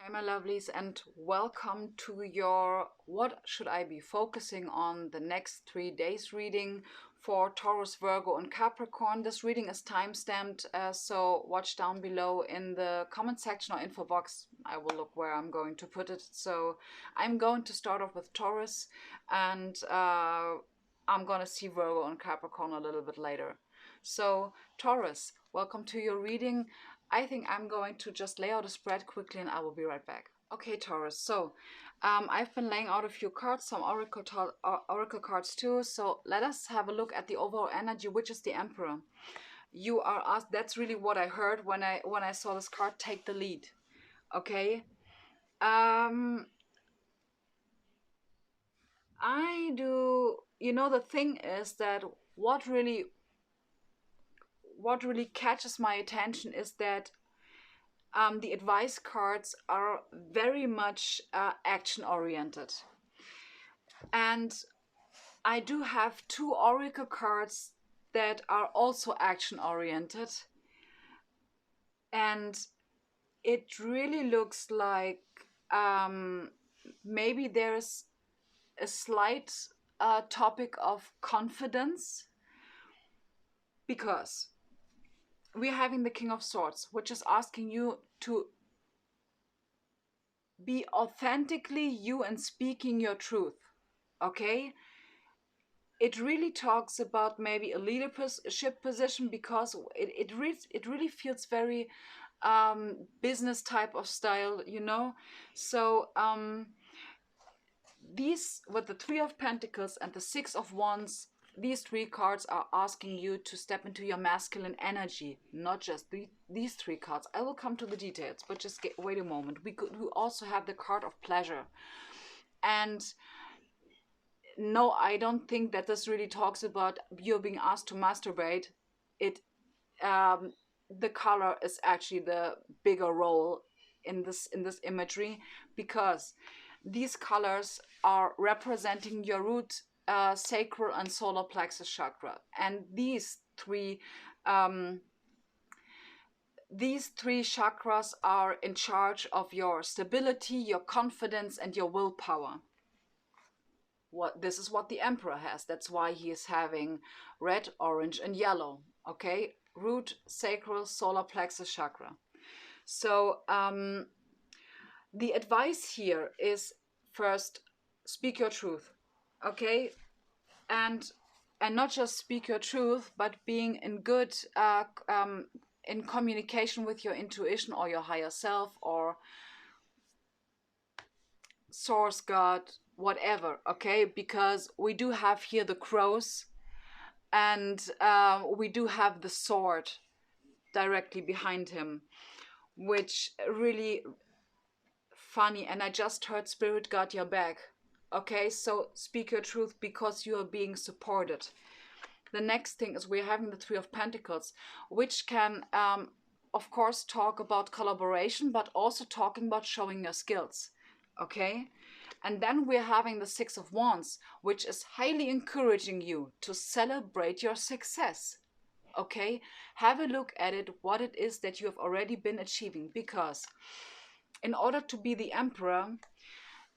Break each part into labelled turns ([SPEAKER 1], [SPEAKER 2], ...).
[SPEAKER 1] Hi, my lovelies, and welcome to your What Should I Be Focusing on the Next 3 Days reading for Taurus, Virgo, and Capricorn. This reading is time-stamped, so watch down below in the comment section or info box. I will look where I'm going to put it. So I'm going to start off with Taurus, and I'm going to see Virgo and Capricorn a little bit later. So Taurus, welcome to your reading. I think I'm going to just lay out a spread quickly and I will be right back. Okay, Taurus, so I've been laying out a few cards, some oracle cards too. So let us have a look at the overall energy, which is the Emperor. You are asked, that's really what I heard when I saw this card, take the lead. Okay. I do, the thing is that what really catches my attention is that the advice cards are very much action oriented. And I do have two oracle cards that are also action oriented. And it really looks like maybe there's a slight topic of confidence, because we're having the King of Swords, which is asking you to be authentically you and speaking your truth. Okay? It really talks about maybe a leadership position, because it really feels very business type of style, So these, with the Three of Pentacles and the Six of Wands, these three cards are asking you to step into your masculine energy, not just these three cards. I will come to the details, but just wait a moment. We also have the card of pleasure. And no, I don't think that this really talks about you being asked to masturbate. The color is actually the bigger role in this imagery, because these colors are representing your root, sacral and solar plexus chakra, and these three chakras are in charge of your stability, your confidence, and your willpower. This is what the Emperor has. That's why he is having red, orange, and yellow. Okay, root, sacral, solar plexus chakra. So the advice here is, first, speak your truth. Okay, and not just speak your truth, but being in good in communication with your intuition or your higher self or source, God, whatever. Okay, because we do have here the crows, and we do have the sword directly behind him, which really funny. And I just heard Spirit got your back. Okay, so speak your truth, because you are being supported. The next thing is we're having the Three of Pentacles, which can of course talk about collaboration, but also talking about showing your skills. Okay, and then we're having the Six of Wands, which is highly encouraging you to celebrate your success. Okay, have a look at it, what it is that you have already been achieving, because in order to be the Emperor,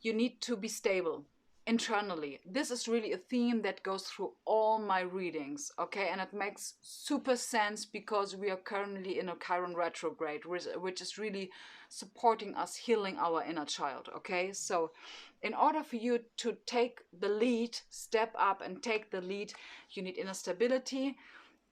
[SPEAKER 1] you need to be stable internally. This is really a theme that goes through all my readings, okay? And it makes super sense, because we are currently in a Chiron retrograde, which is really supporting us, healing our inner child, okay? So in order for you to take the lead, step up and take the lead, you need inner stability,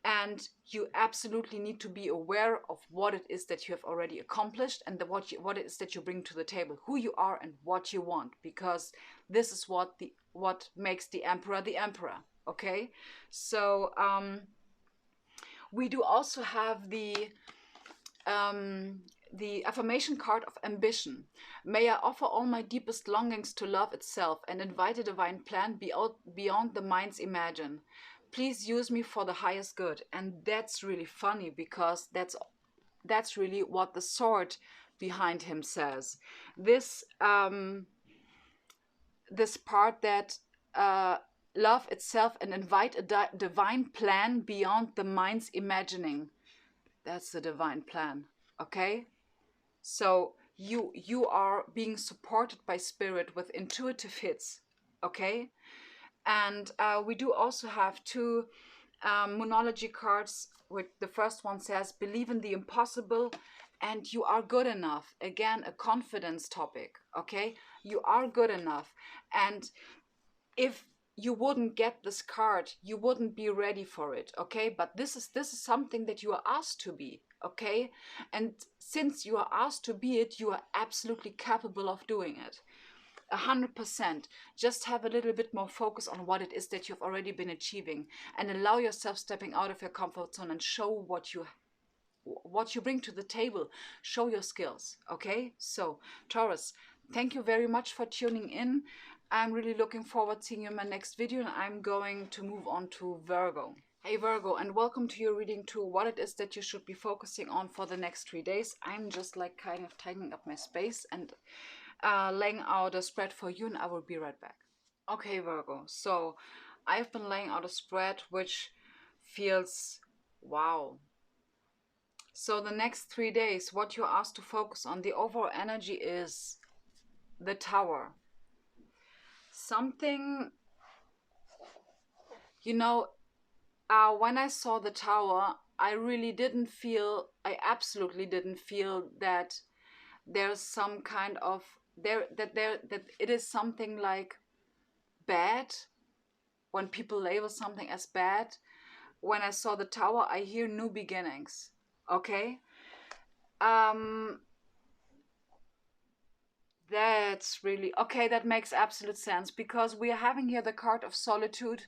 [SPEAKER 1] and you absolutely need to be aware of what it is that you have already accomplished, and what it is that you bring to the table, who you are and what you want, because this is what makes the Emperor the Emperor. Okay, so we do also have the affirmation card of ambition. May I offer all my deepest longings to love itself and invite a divine plan beyond the mind's imagine. Please use me for the highest good. And that's really funny, because that's really what the sword behind him says. This this part that love itself and invite a divine plan beyond the mind's imagining. That's the divine plan. Okay, so you are being supported by spirit with intuitive hits, okay? And we do also have two monology cards. With the first one says, believe in the impossible and you are good enough. Again, a confidence topic, okay? You are good enough. And if you wouldn't get this card, you wouldn't be ready for it, okay? But this is something that you are asked to be, okay? And since you are asked to be it, you are absolutely capable of doing it. 100%. Just have a little bit more focus on what it is that you've already been achieving, and allow yourself stepping out of your comfort zone and show what you bring to the table. Show your skills, okay? So Taurus, thank you very much for tuning in. I'm really looking forward to seeing you in my next video, and I'm going to move on to Virgo. Hey Virgo, and welcome to your reading to what it is that you should be focusing on for the next 3 days. I'm just like kind of taking up my space and laying out a spread for you, and I will be right back. Okay Virgo, so I've been laying out a spread which feels wow. So the next 3 days, what you're asked to focus on, the overall energy is the Tower. Something, you know, when I saw the Tower, I absolutely didn't feel that there's some kind of, that it is something like bad, when people label something as bad. When I saw the Tower, I hear new beginnings, okay? That's really, okay, that makes absolute sense, because we are having here the card of solitude.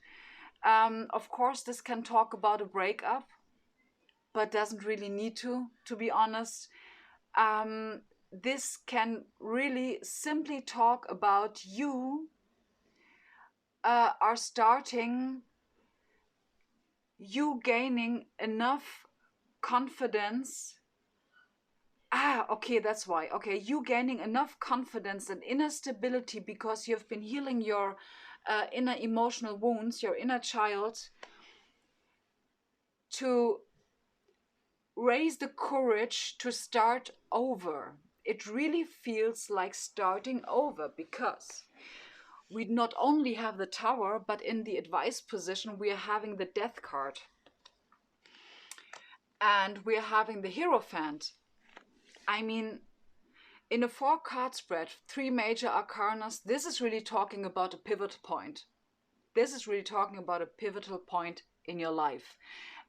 [SPEAKER 1] Of course, this can talk about a breakup, but doesn't really need to be honest. This can really simply talk about you are starting, you gaining enough confidence. Okay, that's why. Okay, you gaining enough confidence and inner stability because you've been healing your inner emotional wounds, your inner child, to raise the courage to start over. It really feels like starting over, because we not only have the Tower, but in the advice position, we are having the Death card. And we are having the Hierophant. I mean, in a 4-card spread, 3 major arcanas, this is really talking about a pivotal point. This is really talking about a pivotal point in your life.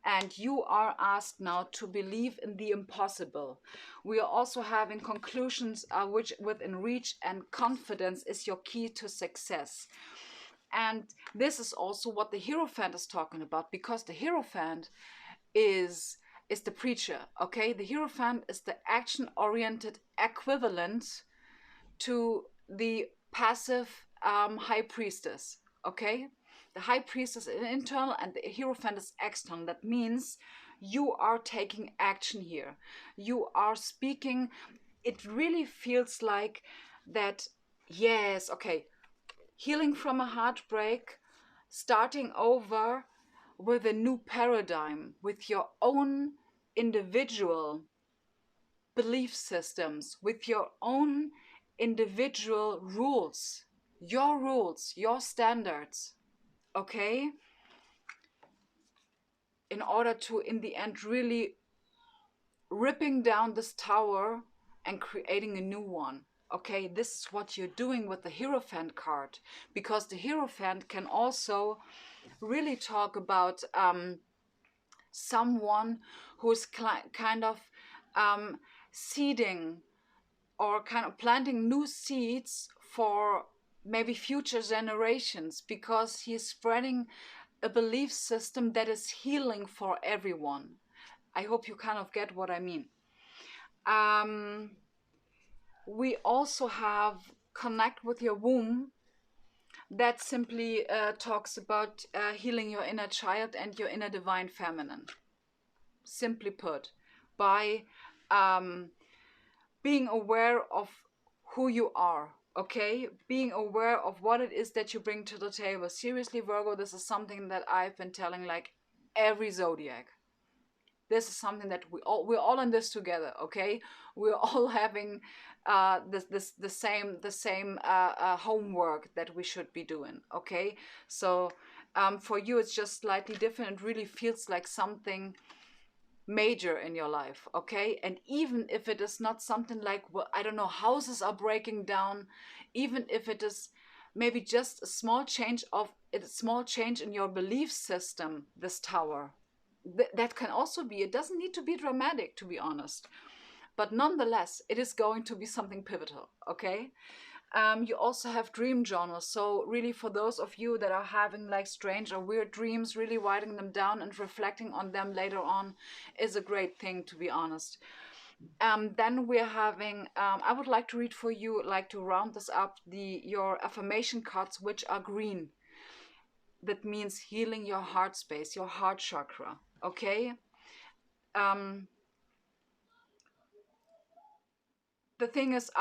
[SPEAKER 1] And you are asked now to believe in the impossible. We are also having conclusions which within reach, and confidence is your key to success. And this is also what the Hierophant is talking about, because the Hierophant is the preacher, okay? The Hierophant is the action-oriented equivalent to the passive High Priestess, okay? The High Priestess is internal and the Hierophant is external. That means you are taking action here. You are speaking. It really feels like that, yes, okay, healing from a heartbreak, starting over with a new paradigm, with your own individual belief systems, with your own individual rules, your standards, okay? In order to, in the end, really ripping down this tower and creating a new one. Okay, this is what you're doing with the Hierophant card, because the Hierophant can also really talk about someone who's kind of seeding or kind of planting new seeds for maybe future generations, because he's spreading a belief system that is healing for everyone. I hope you kind of get what I mean. We also have connect with your womb. That simply talks about healing your inner child and your inner divine feminine. Simply put, by being aware of who you are, okay? Being aware of what it is that you bring to the table. Seriously, Virgo, this is something that I've been telling like every zodiac. This is something that we're all in this together, okay? We're all having the same homework that we should be doing, okay? So for you, it's just slightly different. It really feels like something major in your life, okay? And even if it is not something like, well, I don't know, houses are breaking down, even if it is maybe just a small change in your belief system, this tower, that can also be, it doesn't need to be dramatic, to be honest, but nonetheless it is going to be something pivotal, okay? You also have dream journals. So really, for those of you that are having like strange or weird dreams, really writing them down and reflecting on them later on is a great thing, to be honest. Then we're having, I would like to read for you, like to round this up, your affirmation cards, which are green. That means healing your heart space, your heart chakra, okay? The thing is,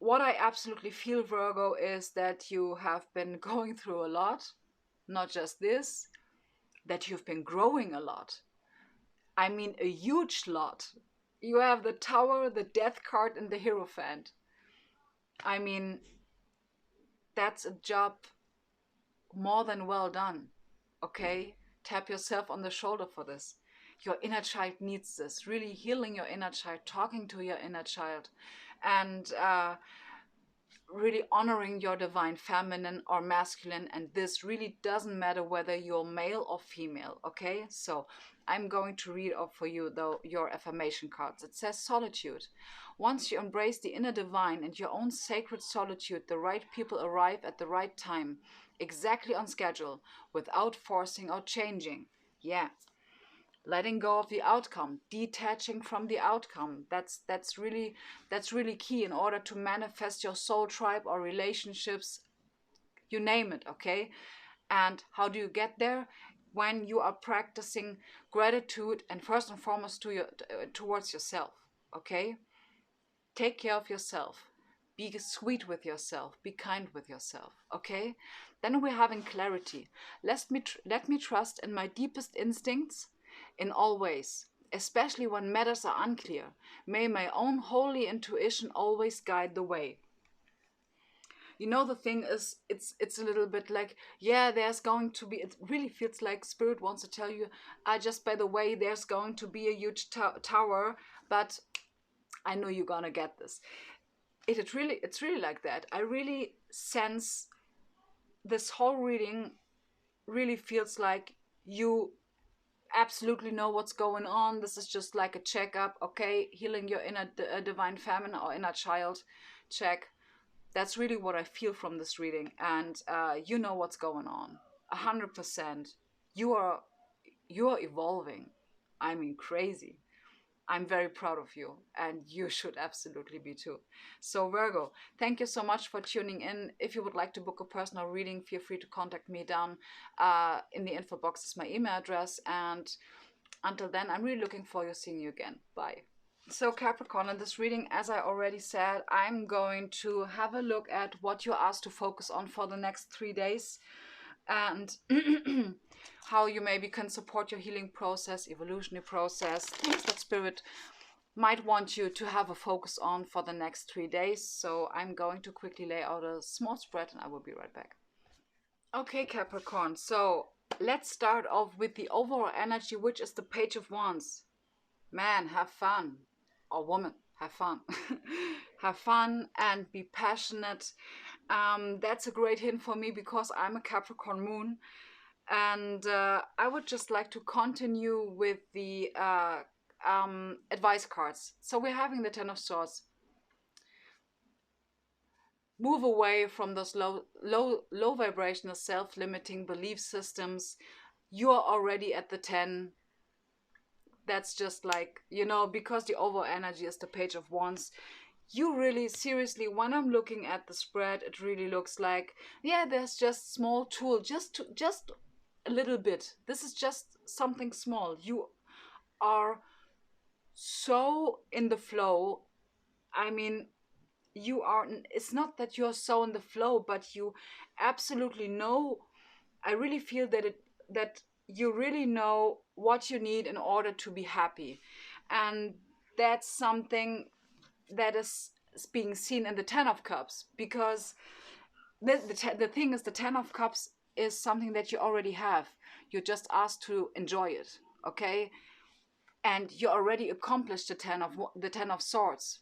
[SPEAKER 1] what I absolutely feel, Virgo, is that you have been going through a lot, not just this, that you've been growing a lot. I mean, a huge lot. You have the Tower, the Death card, and the Hierophant. I mean, that's a job more than well done, okay? Tap yourself on the shoulder for this. Your inner child needs this. Really healing your inner child, talking to your inner child, and really honoring your divine feminine or masculine. And this really doesn't matter whether you're male or female, okay? So I'm going to read off for you, though, your affirmation cards. It says solitude. Once you embrace the inner divine and your own sacred solitude, the right people arrive at the right time, exactly on schedule, without forcing or changing. Yeah. Letting go of the outcome, detaching from the outcome. That's really key in order to manifest your soul tribe or relationships, you name it, okay? And how do you get there? When you are practicing gratitude, and first and foremost towards yourself, okay? Take care of yourself. Be sweet with yourself. Be kind with yourself, okay? Then we're having clarity. Let me trust in my deepest instincts in all ways, especially when matters are unclear. May my own holy intuition always guide the way. You know, the thing is, it's a little bit like, yeah, there's going to be, it really feels like Spirit wants to tell you, just by the way, there's going to be a huge tower, but I know you're gonna get this. It's really like that. I really sense this whole reading really feels like you absolutely know what's going on. This is just like a checkup, okay? Healing your inner divine feminine or inner child, check. That's really what I feel from this reading, and you know what's going on, 100%. You are evolving. I mean, crazy. I'm very proud of you, and you should absolutely be too. So Virgo, thank you so much for tuning in. If you would like to book a personal reading, feel free to contact me down in the info box is my email address. And until then, I'm really looking forward to seeing you again. Bye. So Capricorn, in this reading, as I already said, I'm going to have a look at what you're asked to focus on for the next 3 days, and how you maybe can support your healing process, evolutionary process, things that Spirit might want you to have a focus on for the next 3 days. So I'm going to quickly lay out a small spread, and I will be right back. Okay, Capricorn, so let's start off with the overall energy, which is the Page of Wands. Man, have fun. Or woman, have fun. Have fun and be passionate. That's a great hint for me because I'm a Capricorn moon. And I would just like to continue with the advice cards. So we're having the Ten of Swords. Move away from those low vibrational, self-limiting belief systems. You are already at the 10. That's just like, you know, because the overall energy is the Page of Wands. You really, seriously, when I'm looking at the spread, it really looks like, yeah, there's just small tool, just a little bit. This is just something small. You are so in the flow. I mean, it's not that you're so in the flow, but you absolutely know. I really feel that you really know what you need in order to be happy. And that's something that is being seen in the Ten of Cups, because the thing is, the Ten of Cups is something that you already have. You're just asked to enjoy it, okay? And you already accomplished the Ten of Swords.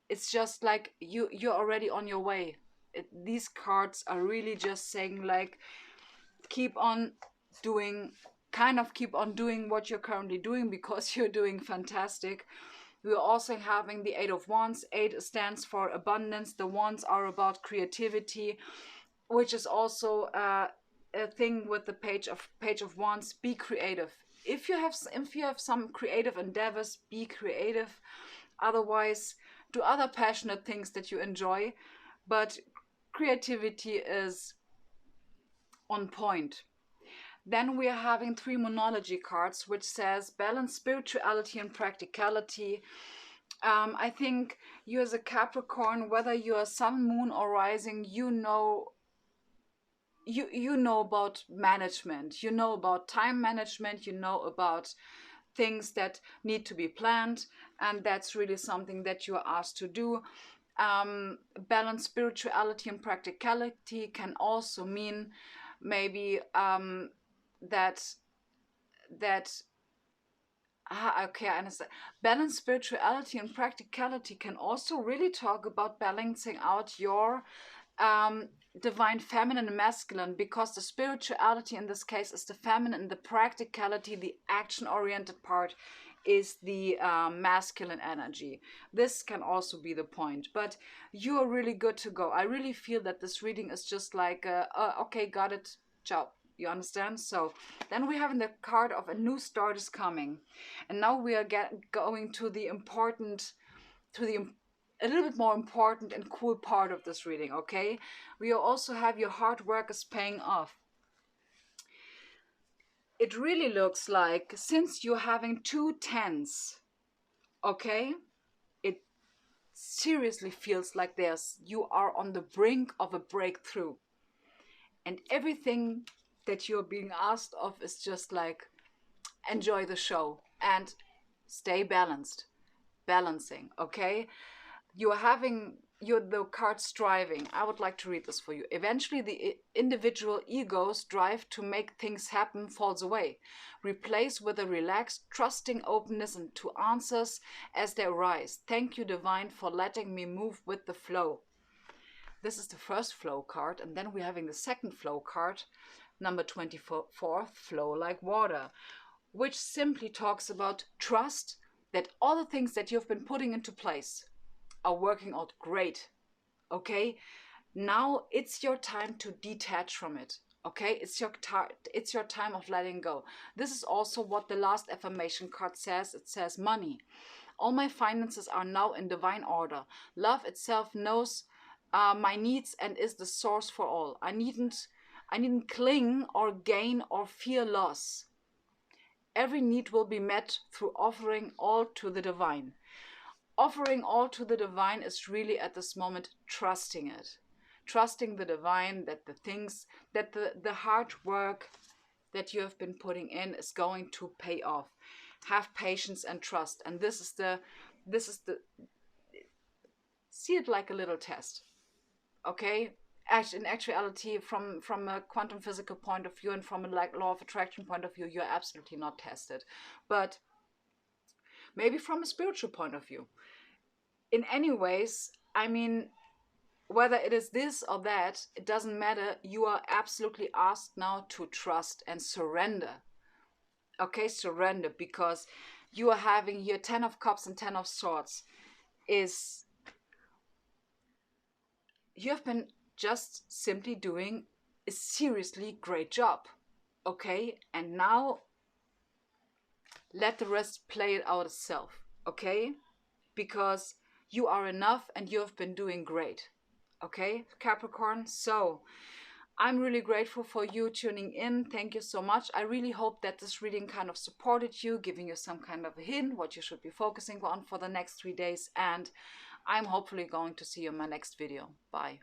[SPEAKER 1] It's just like you're already on your way. These cards are really just saying like, keep on doing keep on doing what you're currently doing, because you're doing fantastic. We're also having the Eight of Wands. Eight stands for abundance. The wands are about creativity, which is also a thing with the Page of Wands. Be creative. If you have some creative endeavors, be creative. Otherwise, do other passionate things that you enjoy. But creativity is on point. Then we are having three Monology cards, which says balance spirituality and practicality. I think you as a Capricorn, whether you are sun, moon, or rising, you know about management. You know about time management. You know about things that need to be planned, and that's really something that you are asked to do. Balance spirituality and practicality can also mean maybe that okay, I understand. Balance spirituality and practicality can also really talk about balancing out your divine feminine and masculine, because the spirituality in this case is the feminine, and the practicality, the action-oriented part, is the masculine energy. This can also be the point, but you are really good to go. I really feel that this reading is just like, okay, got it, ciao. You understand? So then we have in the card of a new start is coming. And now we are going to the important, a little bit more important and cool part of this reading, okay? We also have your hard work is paying off. It really looks like, since you're having 2 10s, okay, it seriously feels like you are on the brink of a breakthrough. And everything that you're being asked of is just like, enjoy the show and stay balancing, okay? You're the card striving. I would like to read this for you. Eventually the individual ego's drive to make things happen falls away, replaced with a relaxed, trusting openness to answers as they arise. Thank you, Divine, for letting me move with the flow. This is the first flow card, and then we're having the second flow card, number 24, flow like water, which simply talks about trust that all the things that you've been putting into place are working out great, okay? Now it's your time to detach from it, okay? It's your time of letting go. This is also what the last affirmation card says. It says money. All my finances are now in divine order. Love itself knows my needs and is the source for all. I needn't cling or gain or fear loss. Every need will be met through offering all to the divine. Offering all to the divine is really at this moment trusting it. Trusting the divine, that the things, that the hard work that you have been putting in is going to pay off. Have patience and trust. And this is the see it like a little test. Okay, in actuality, from a quantum physical point of view and from a law of attraction point of view, you're absolutely not tested. But maybe from a spiritual point of view. In any ways, I mean, whether it is this or that, it doesn't matter. You are absolutely asked now to trust and surrender. Okay, surrender, because you are having here 10 of Cups and 10 of Swords. You have been just simply doing a seriously great job, okay? And now let the rest play it out itself, okay? Because you are enough and you have been doing great, okay, Capricorn? So I'm really grateful for you tuning in. Thank you so much. I really hope that this reading kind of supported you, giving you some kind of a hint what you should be focusing on for the next 3 days. And I'm hopefully going to see you in my next video. Bye.